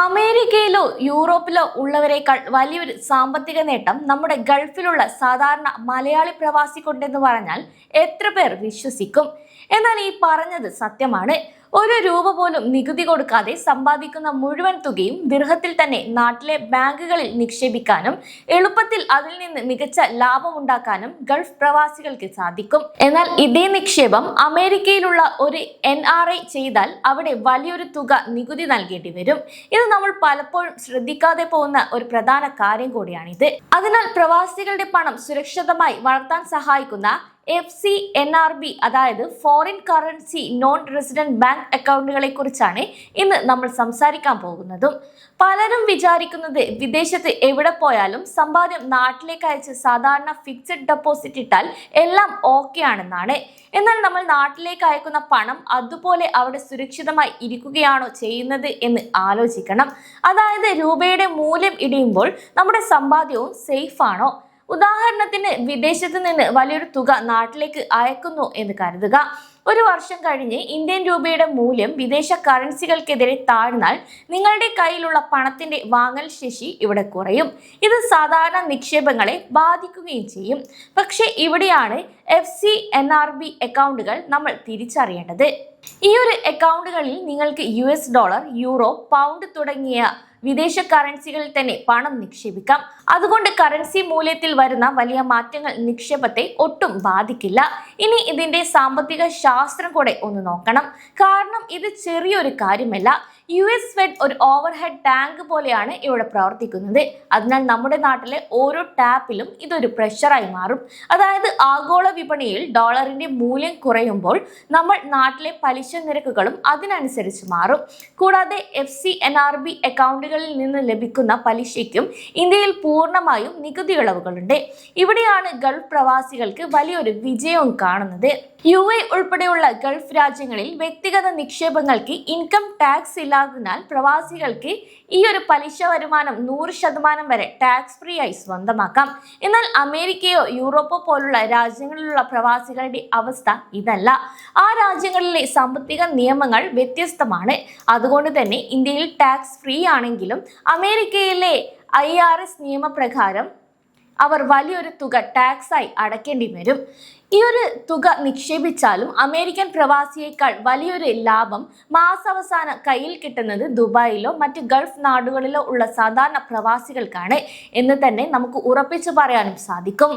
അമേരിക്കയിലോ യൂറോപ്പിലോ ഉള്ളവരെക്കാൾ വലിയൊരു സാമ്പത്തിക നേട്ടം നമ്മുടെ ഗൾഫിലുള്ള സാധാരണ മലയാളി പ്രവാസിക്കുണ്ടെന്ന് പറഞ്ഞാൽ എത്ര പേർ വിശ്വസിക്കും? എന്നാൽ ഈ പറഞ്ഞത് സത്യമാണ്. ഒരു രൂപ പോലും നികുതി കൊടുക്കാതെ സമ്പാദിക്കുന്ന മുഴുവൻ തുകയും ദിർഹത്തിൽ തന്നെ നാട്ടിലെ ബാങ്കുകളിൽ നിക്ഷേപിക്കാനും എളുപ്പത്തിൽ അതിൽ നിന്ന് മികച്ച ലാഭമുണ്ടാക്കാനും ഗൾഫ് പ്രവാസികൾക്ക് സാധിക്കും. എന്നാൽ ഇതേ നിക്ഷേപം അമേരിക്കയിലുള്ള ഒരു NRI ചെയ്താൽ അവിടെ വലിയൊരു തുക നികുതി നൽകേണ്ടി വരും. ഇത് നമ്മൾ പലപ്പോഴും ശ്രദ്ധിക്കാതെ പോകുന്ന ഒരു പ്രധാന കാര്യം കൂടിയാണിത്. അതിനാൽ പ്രവാസികളുടെ പണം സുരക്ഷിതമായി വളർത്താൻ സഹായിക്കുന്ന FCNRB അതായത് foreign currency non resident bank അക്കൗണ്ടുകളെ കുറിച്ചാണ് ഇന്ന് നമ്മൾ സംസാരിക്കാൻ പോകുന്നതും. പലരും വിചാരിക്കുന്നത് വിദേശത്ത് എവിടെ പോയാലും സമ്പാദ്യം നാട്ടിലേക്ക് അയച്ച് സാധാരണ ഫിക്സഡ് ഡെപ്പോസിറ്റ് ഇട്ടാൽ എല്ലാം ഓക്കെ ആണെന്നാണ്. എന്നാൽ നമ്മൾ നാട്ടിലേക്ക് അയക്കുന്ന പണം അതുപോലെ അവിടെ സുരക്ഷിതമായി ഇരിക്കുകയാണോ ചെയ്യുന്നത് എന്ന് ആലോചിക്കണം. അതായത് രൂപയുടെ മൂല്യം ഇടിയുമ്പോൾ നമ്മുടെ സമ്പാദ്യവും സേഫ് ആണോ? ഉദാഹരണത്തിന് വിദേശത്ത് നിന്ന് വലിയൊരു തുക നാട്ടിലേക്ക് അയക്കുന്നു എന്ന് കരുതുക. ഒരു വർഷം കഴിഞ്ഞ് ഇന്ത്യൻ രൂപയുടെ മൂല്യം വിദേശ കറൻസികൾക്കെതിരെ താഴ്ന്നാൽ നിങ്ങളുടെ കയ്യിലുള്ള പണത്തിന്റെ വാങ്ങൽ ശേഷി ഇവിടെ കുറയും. ഇത് സാധാരണ നിക്ഷേപങ്ങളെ ബാധിക്കുകയും ചെയ്യും. പക്ഷേ ഇവിടെയാണ് FCNRB അക്കൗണ്ടുകൾ നമ്മൾ തിരിച്ചറിയേണ്ടത്. ഈ ഒരു അക്കൗണ്ടുകളിൽ നിങ്ങൾക്ക് US ഡോളർ, യൂറോ, പൗണ്ട് തുടങ്ങിയ വിദേശ കറൻസികളിൽ തന്നെ പണം നിക്ഷേപിക്കാം. അതുകൊണ്ട് കറൻസി മൂല്യത്തിൽ വരുന്ന വലിയ മാറ്റങ്ങൾ നിക്ഷേപത്തെ ഒട്ടും ബാധിക്കില്ല. ഇനി ഇതിന്റെ സാമ്പത്തിക ശാസ്ത്രം കൂടെ ഒന്ന് നോക്കണം. കാരണം ഇത് ചെറിയൊരു കാര്യമല്ല. US ഫെഡ് ഒരു ഓവർഹെഡ് ടാങ്ക് പോലെയാണ് ഇവിടെ പ്രവർത്തിക്കുന്നത്. അതിനാൽ നമ്മുടെ നാട്ടിലെ ഓരോ ടാപ്പിലും ഇതൊരു പ്രഷറായി മാറും. അതായത് ആഗോള വിപണിയിൽ ഡോളറിന്റെ മൂല്യം കുറയുമ്പോൾ നമ്മൾ നാട്ടിലെ പലിശ നിരക്കുകളും അതിനനുസരിച്ച് മാറും. കൂടാതെ FCNRB അക്കൗണ്ടുകളിൽ നിന്ന് ലഭിക്കുന്ന പലിശയ്ക്കും ഇന്ത്യയിൽ പൂർണ്ണമായും നികുതി ഇളവുകളുണ്ട്. ഇവിടെയാണ് ഗൾഫ് പ്രവാസികൾക്ക് വലിയൊരു വിജയവും കാണുന്നത്. UAE ഉൾപ്പെടെയുള്ള ഗൾഫ് രാജ്യങ്ങളിൽ വ്യക്തിഗത നിക്ഷേപങ്ങൾക്ക് ഇൻകം ടാക്സ് ഇല്ലാത്തതിനാൽ പ്രവാസികൾക്ക് ഈ ഒരു പലിശ വരുമാനം 100% വരെ ടാക്സ് ഫ്രീ ആയി സ്വന്തമാക്കാം. എന്നാൽ അമേരിക്കയോ യൂറോപ്പോ പോലുള്ള രാജ്യങ്ങളിലുള്ള പ്രവാസികളുടെ അവസ്ഥ ഇതല്ല. ആ രാജ്യങ്ങളിലെ സാമ്പത്തിക നിയമങ്ങൾ വ്യത്യസ്തമാണ്. അതുകൊണ്ട് തന്നെ ഇന്ത്യയിൽ ടാക്സ് ഫ്രീ ആണെങ്കിലും അമേരിക്കയിലെ IRS നിയമപ്രകാരം അവർ വലിയൊരു തുക ടാക്സായി അടയ്ക്കേണ്ടി വരും. ഈ ഒരു തുക നിക്ഷേപിച്ചാലും അമേരിക്കൻ പ്രവാസിയേക്കാൾ വലിയൊരു ലാഭം മാസാവസാനം കയ്യിൽ കിട്ടുന്നത് ദുബായിലോ മറ്റ് ഗൾഫ് നാടുകളിലോ ഉള്ള സാധാരണ പ്രവാസികൾക്കാണ് എന്ന് തന്നെ നമുക്ക് ഉറപ്പിച്ചു പറയാനും സാധിക്കും.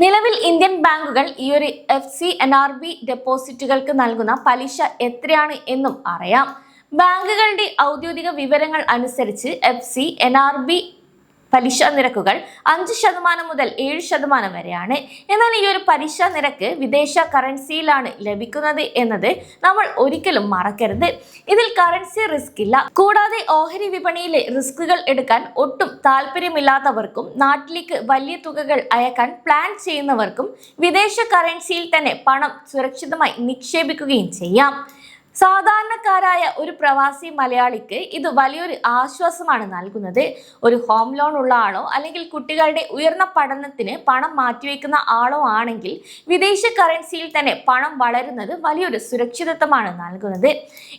നിലവിൽ ഇന്ത്യൻ ബാങ്കുകൾ ഈ ഒരു FCNRB ഡെപ്പോസിറ്റുകൾക്ക് നൽകുന്ന പലിശ എത്രയാണ് എന്നും അറിയാം. ബാങ്കുകളുടെ ഔദ്യോഗിക വിവരങ്ങൾ അനുസരിച്ച് FCNRB പലിശ നിരക്കുകൾ 5% മുതൽ 7% വരെയാണ്. എന്നാൽ ഈ ഒരു പലിശ നിരക്ക് വിദേശ കറൻസിയിലാണ് ലഭിക്കുന്നത് എന്നത് നമ്മൾ ഒരിക്കലും മറക്കരുത്. ഇതിൽ കറൻസി റിസ്ക് ഇല്ല. കൂടാതെ ഓഹരി വിപണിയിലെ റിസ്കുകൾ എടുക്കാൻ ഒട്ടും താല്പര്യമില്ലാത്തവർക്കും നാട്ടിലേക്ക് വലിയ തുകകൾ അയക്കാൻ പ്ലാൻ ചെയ്യുന്നവർക്കും വിദേശ കറൻസിയിൽ തന്നെ പണം സുരക്ഷിതമായി നിക്ഷേപിക്കുകയും ചെയ്യാം. സാധാരണക്കാരായ ഒരു പ്രവാസി മലയാളിക്ക് ഇത് വലിയൊരു ആശ്വാസമാണ് നൽകുന്നത്. ഒരു ഹോം ലോൺ ഉള്ള ആളോ അല്ലെങ്കിൽ കുട്ടികളുടെ ഉയർന്ന പഠനത്തിന് പണം മാറ്റിവെക്കുന്ന ആളോ ആണെങ്കിൽ വിദേശ കറൻസിയിൽ തന്നെ പണം വളരുന്നത് വലിയൊരു സുരക്ഷിതത്വമാണ് നൽകുന്നത്.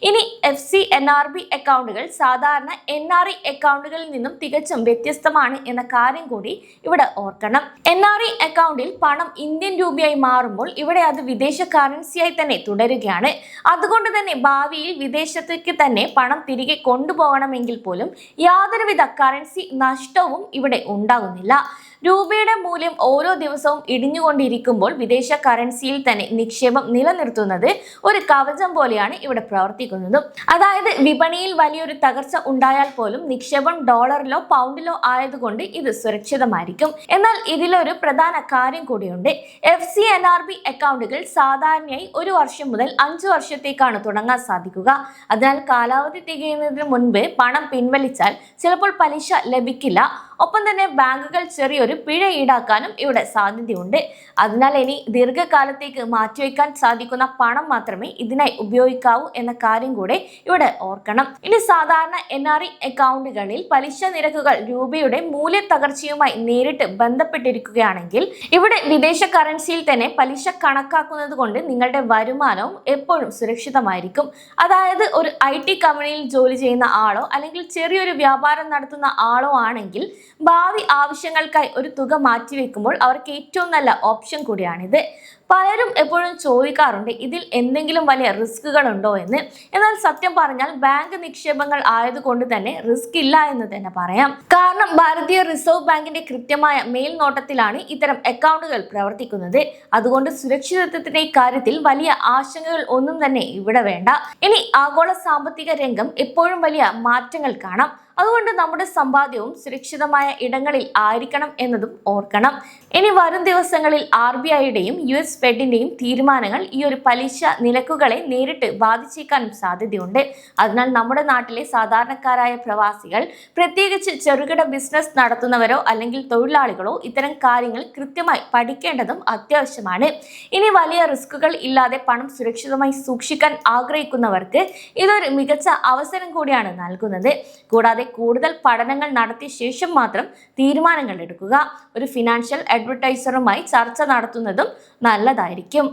ഇനി FCNRB അക്കൗണ്ടുകൾ സാധാരണ NRI അക്കൗണ്ടുകളിൽ നിന്നും തികച്ചും വ്യത്യസ്തമാണ് എന്ന കാര്യം കൂടി ഇവിടെ ഓർക്കണം. NRI അക്കൗണ്ടിൽ പണം ഇന്ത്യൻ രൂപയായി മാറുമ്പോൾ ഇവിടെ അത് വിദേശ കറൻസിയായി തന്നെ തുടരുകയാണ്. അതുകൊണ്ട് ഭാവിയിൽ വിദേശത്തേക്ക് തന്നെ പണം തിരികെ കൊണ്ടുപോകണമെങ്കിൽ പോലും യാതൊരുവിധ കറൻസി നഷ്ടവും ഇവിടെ ഉണ്ടാകുന്നില്ല. രൂപയുടെ മൂല്യം ഓരോ ദിവസവും ഇടിഞ്ഞുകൊണ്ടിരിക്കുമ്പോൾ വിദേശ കറൻസിയിൽ തന്നെ നിക്ഷേപം നിലനിർത്തുന്നത് ഒരു കവചം പോലെയാണ് ഇവിടെ പ്രവർത്തിക്കുന്നതും. അതായത് വിപണിയിൽ വലിയൊരു തകർച്ച ഉണ്ടായാൽ പോലും നിക്ഷേപം ഡോളറിലോ പൗണ്ടിലോ ആയതുകൊണ്ട് ഇത് സുരക്ഷിതമായിരിക്കും. എന്നാൽ ഇതിലൊരു പ്രധാന കാര്യം കൂടിയുണ്ട്. FCNRB അക്കൗണ്ടുകൾ സാധാരണയായി 1 വർഷം മുതൽ 5 വർഷത്തേക്കാണ് തുടങ്ങാൻ സാധിക്കുക. അതിനാൽ കാലാവധി തികയുന്നതിന് മുൻപ് പണം പിൻവലിച്ചാൽ ചിലപ്പോൾ പലിശ ലഭിക്കില്ല. ഒപ്പം തന്നെ ബാങ്കുകൾ ചെറിയൊരു ഒരു പിഴ ഈടാക്കാനും ഇവിടെ സാധ്യതയുണ്ട്. അതിനാൽ ഇനി ദീർഘകാലത്തേക്ക് മാറ്റിവെക്കാൻ സാധിക്കുന്ന പണം മാത്രമേ ഇതിനായി ഉപയോഗിക്കാവൂ എന്ന കാര്യം കൂടെ ഇവിടെ ഓർക്കണം. ഇനി സാധാരണ NRI അക്കൗണ്ടുകളിൽ പലിശ നിരക്കുകൾ രൂപയുടെ മൂല്യത്തകർച്ചയുമായി നേരിട്ട് ബന്ധപ്പെട്ടിരിക്കുകയാണെങ്കിൽ ഇവിടെ വിദേശ കറൻസിയിൽ തന്നെ പലിശ കണക്കാക്കുന്നത് കൊണ്ട് നിങ്ങളുടെ വരുമാനവും എപ്പോഴും സുരക്ഷിതമായിരിക്കും. അതായത് ഒരു IT കമ്പനിയിൽ ജോലി ചെയ്യുന്ന ആളോ അല്ലെങ്കിൽ ചെറിയൊരു വ്യാപാരം നടത്തുന്ന ആളോ ആണെങ്കിൽ ഭാവി ആവശ്യങ്ങൾക്കായി ഒരു തുക മാറ്റിവെക്കുമ്പോൾ അവർക്ക് ഏറ്റവും നല്ല ഓപ്ഷൻ കൂടിയാണിത്. പലരും എപ്പോഴും ചോദിക്കാറുണ്ട് ഇതിൽ എന്തെങ്കിലും വലിയ റിസ്കുകൾ ഉണ്ടോ എന്ന്. എന്നാൽ സത്യം പറഞ്ഞാൽ ബാങ്ക് നിക്ഷേപങ്ങൾ ആയതുകൊണ്ട് തന്നെ റിസ്ക് ഇല്ല എന്ന് തന്നെ പറയാം. കാരണം ഭാരതീയ റിസർവ് ബാങ്കിന്റെ കൃത്യമായ മേൽനോട്ടത്തിലാണ് ഇത്തരം അക്കൗണ്ടുകൾ പ്രവർത്തിക്കുന്നത്. അതുകൊണ്ട് സുരക്ഷിതത്വത്തിന്റെ കാര്യത്തിൽ വലിയ ആശങ്കകൾ ഒന്നും തന്നെ ഇവിടെ വേണ്ട. ഇനി ആഗോള സാമ്പത്തിക രംഗം എപ്പോഴും വലിയ മാറ്റങ്ങൾ കാണാം. അതുകൊണ്ട് നമ്മുടെ സമ്പാദ്യവും സുരക്ഷിതമായ ഇടങ്ങളിൽ ആയിരിക്കണം എന്നതും ഓർക്കണം. ഇനി വരും ദിവസങ്ങളിൽ RBIയുടെയും US ഫെഡിന്റെയും തീരുമാനങ്ങൾ ഈ ഒരു പലിശ നിരക്കുകളെ നേരിട്ട് ബാധിച്ചേക്കാനും സാധ്യതയുണ്ട്. അതിനാൽ നമ്മുടെ നാട്ടിലെ സാധാരണക്കാരായ പ്രവാസികൾ, പ്രത്യേകിച്ച് ചെറുകിട ബിസിനസ് നടത്തുന്നവരോ അല്ലെങ്കിൽ തൊഴിലാളികളോ ഇത്തരം കാര്യങ്ങൾ കൃത്യമായി പഠിക്കേണ്ടതും അത്യാവശ്യമാണ്. ഇനി വലിയ റിസ്കുകൾ ഇല്ലാതെ പണം സുരക്ഷിതമായി സൂക്ഷിക്കാൻ ആഗ്രഹിക്കുന്നവർക്ക് ഇതൊരു മികച്ച അവസരം കൂടിയാണ് നൽകുന്നത്. കൂടാതെ കൂടുതൽ പഠനങ്ങൾ നടത്തിയ ശേഷം മാത്രം തീരുമാനങ്ങൾ എടുക്കുക. ഒരു ഫിനാൻഷ്യൽ അഡ്വൈസറുമായി ചർച്ച നടത്തുന്നതും നല്ലതായിരിക്കും.